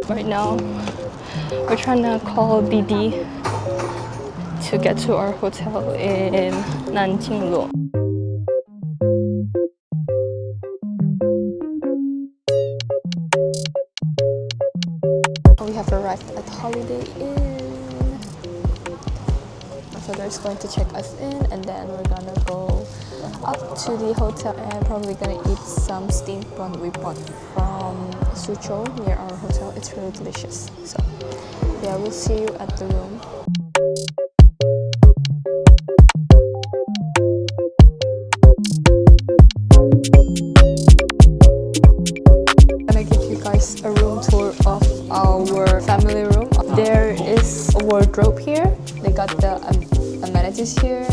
Right now, we're trying to call DD to get to our hotel in Nanjing. We have arrived at Holiday Inn. So they're just going to check us in, and then we're gonna go up to the hotel and probably gonna eat some steamed prawn we bought from Suzhou near our hotel. It's really delicious. So yeah, we'll see you at the room. I'm gonna give you guys a room tour of our family room. There is a wardrobe here. They got the amenities here.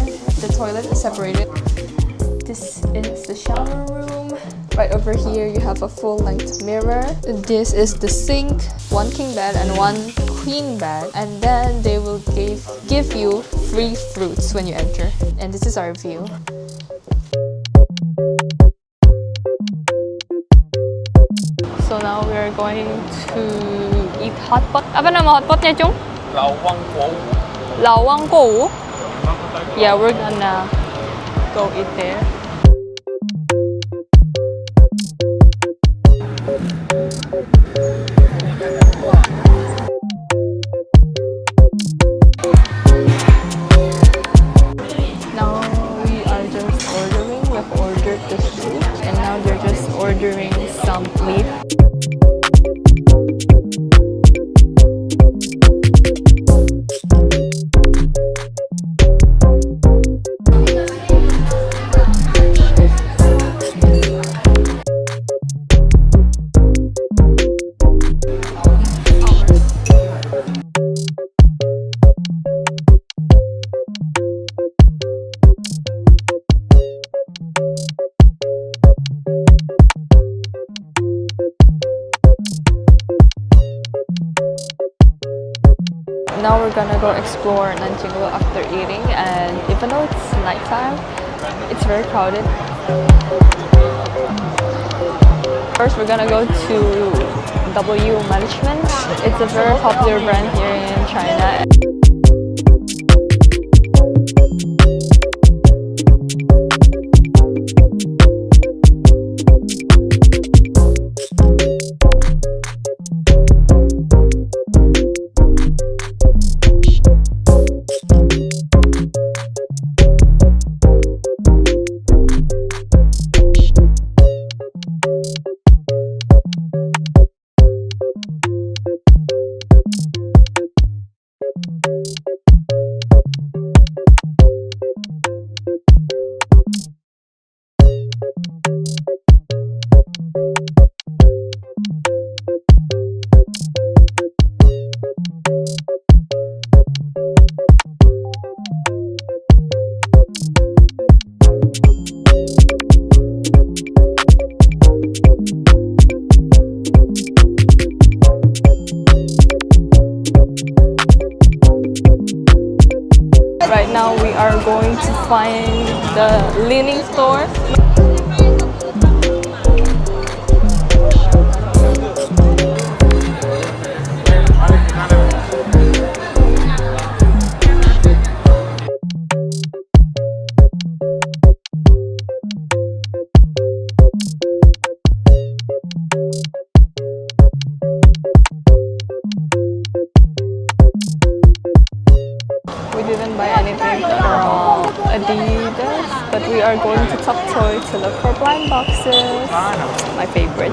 The toilet is separated. This is the shower room. Right over here you have a full-length mirror. This is the sink, one king bed and one queen bed. And then they will give you free fruits when you enter. And this is our view. So now we are going to eat hotpot. Apa nama hotpotnya, Chung? Lawang Kou. Yeah, we're gonna go eat there. Now we are just ordering. We've ordered the soup, and now they're just ordering some meat. Now we're gonna go explore Nanjing after eating, and even though it's nighttime, it's very crowded. First, we're gonna go to W Management. It's a very popular brand here in China. Right now we are going to find the leaning store. We didn't buy anything from Andaz, but we are going to Top Toy to look for blind boxes. My favorite.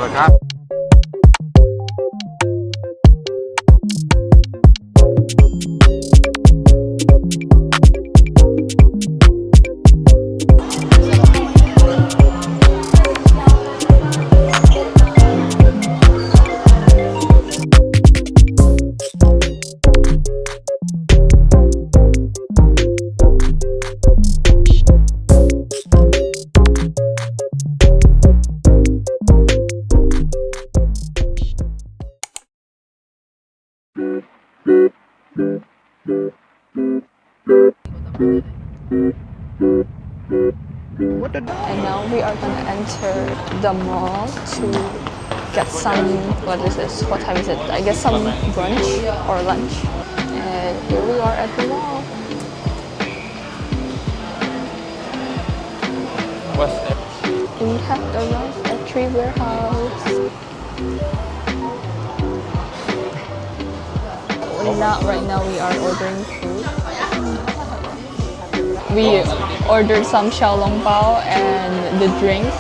And now we are gonna enter the mall to get some, what is this? What time is it? I guess some brunch or lunch. And here we are at the mall. What's that? We have arrived at Tree Warehouse. Not right now, we are ordering food. We ordered some xiaolongbao and the drinks.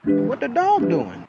What the dog doing?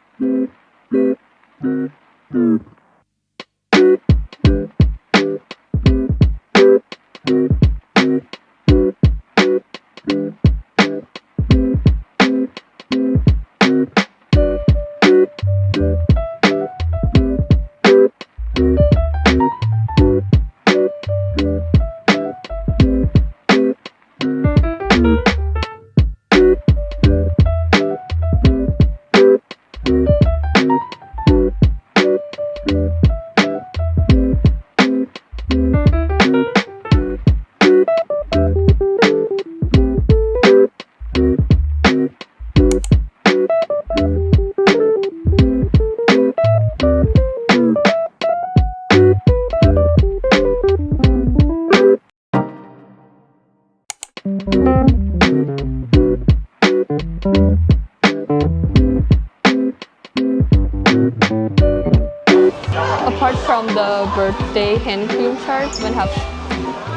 Apart from the birthday hand cream chart, we have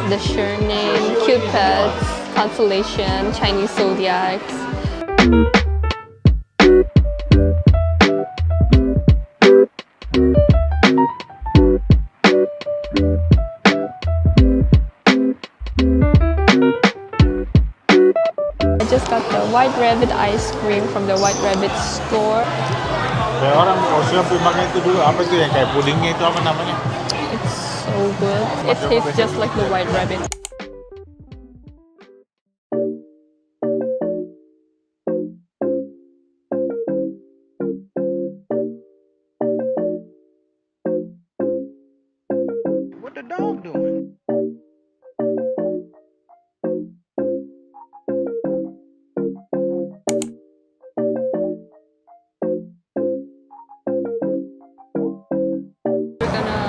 the surname, cupids, constellation, Chinese zodiacs. I just got the White Rabbit ice cream from the White Rabbit store. Kayak orang Austria pergi makan itu dulu, apa itu yang kayak pudingnya itu apa namanya? It's so good. It tastes just like the White Rabbit. What the dog doing? We're gonna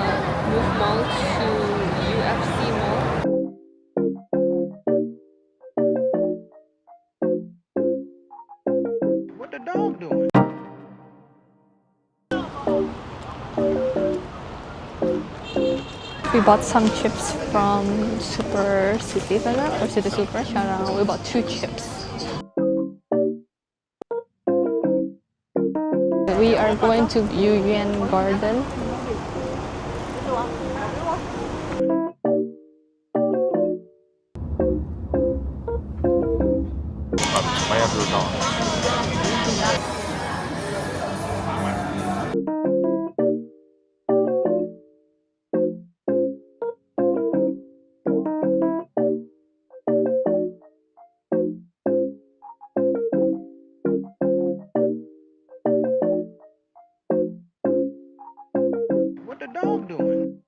move mall to UFC Mall. What the dog doing? We bought some chips from Super City or City Super. We bought 2 chips. We are going to Yuyuan Garden. Bayar dulu dong. What the dog doing?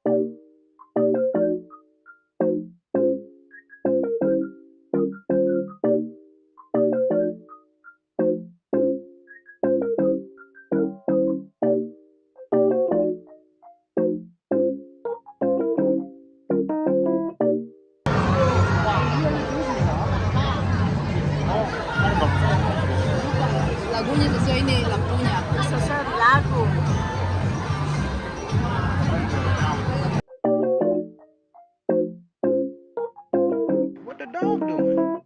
Lagunya sesuai ini lampunya. Sesuai lagu. What the dog doing?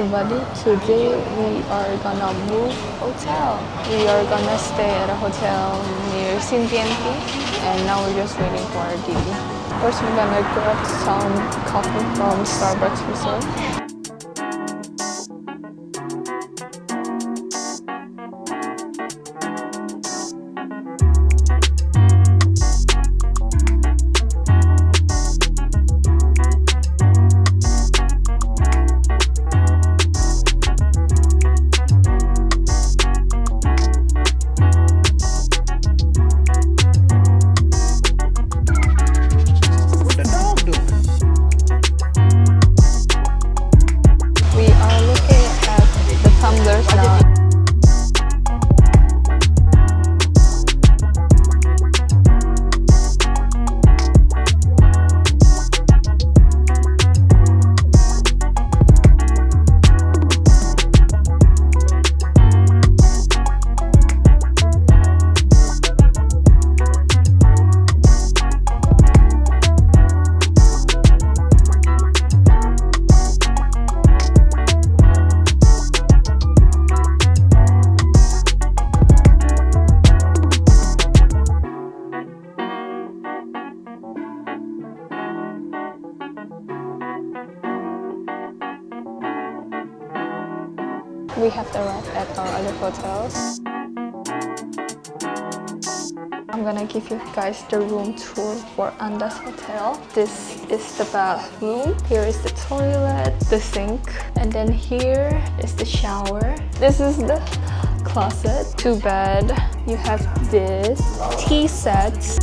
everybody. Today we are gonna move hotel. We are gonna stay at a hotel near Xinjianpi, and now we're just waiting for our DD. First we're gonna grab some coffee from Starbucks Resort. We are looking at the tumblers now. We have arrived at our other hotels. I'm gonna give you guys the room tour for Andaz Hotel. This is the bathroom. Here is the toilet, the sink, and then here is the shower. This is the closet, 2 bed. You have this, tea sets.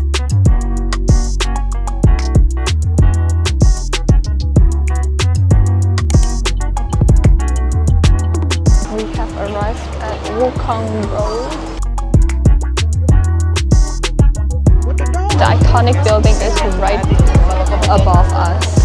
We have arrived at Wukang Road. The iconic building is right above us.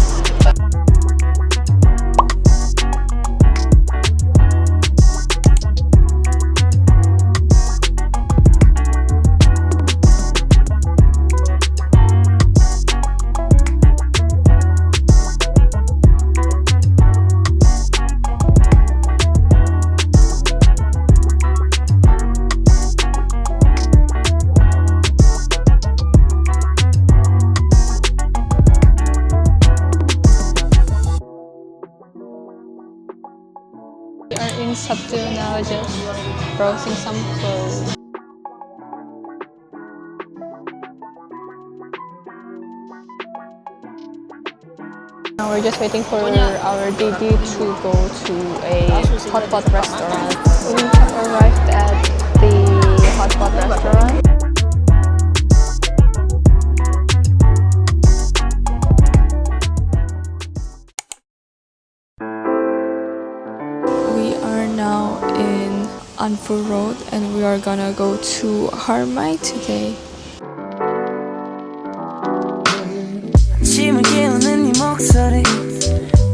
We are in Subdu now, just browsing some clothes. Now we're just waiting for our DD to go to a hotpot restaurant. We have arrived at the hotpot restaurant. We are now in Anfu Road and we are gonna go to Harmai today. 아침을 깨우는 네 목소리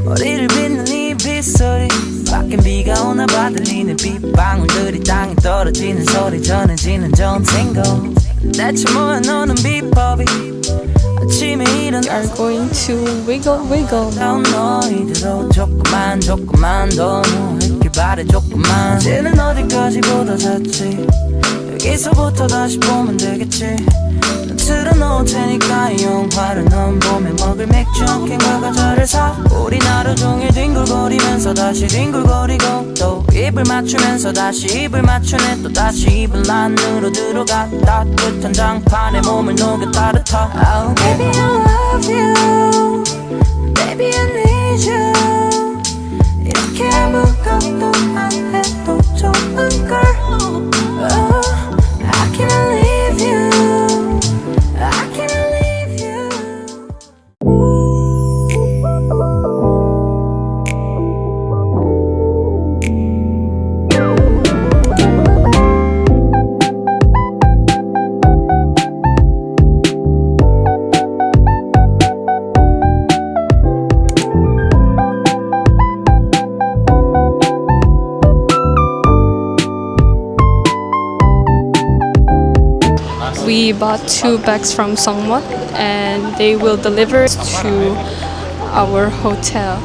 머리를 빗는 네 빗소리 밖엔 비가 오나 봐 들리는 빗방울들이 땅에 떨어지는 소리 전해지는 전생고 대체 뭐야 너는 비법이 아침에 일어나 We are going to wiggle wiggle. 너희들로 조금만 더 누워있길 바래 조금만 이제는 어디까지 보다 잤지 여기서부터 다시 보면 되겠지 틀어놓을 테니까 이 영화를 넌 봄에 먹을 맥주 한 캔과 과자를 사 우리 하루 종일 뒹굴거리면서 다시 뒹굴거리고 또 입을 맞추면서 다시 입을 맞추네 또 다시 입을 안으로 들어가 따뜻한 장판에 몸을 녹여 따뜻하 Oh baby I love you Baby I need you 이렇게 아무것도 안 해도 좋은걸 Oh I can't leave you I can't leave you. We bought 2 bags from Songmot and they will deliver to our hotel.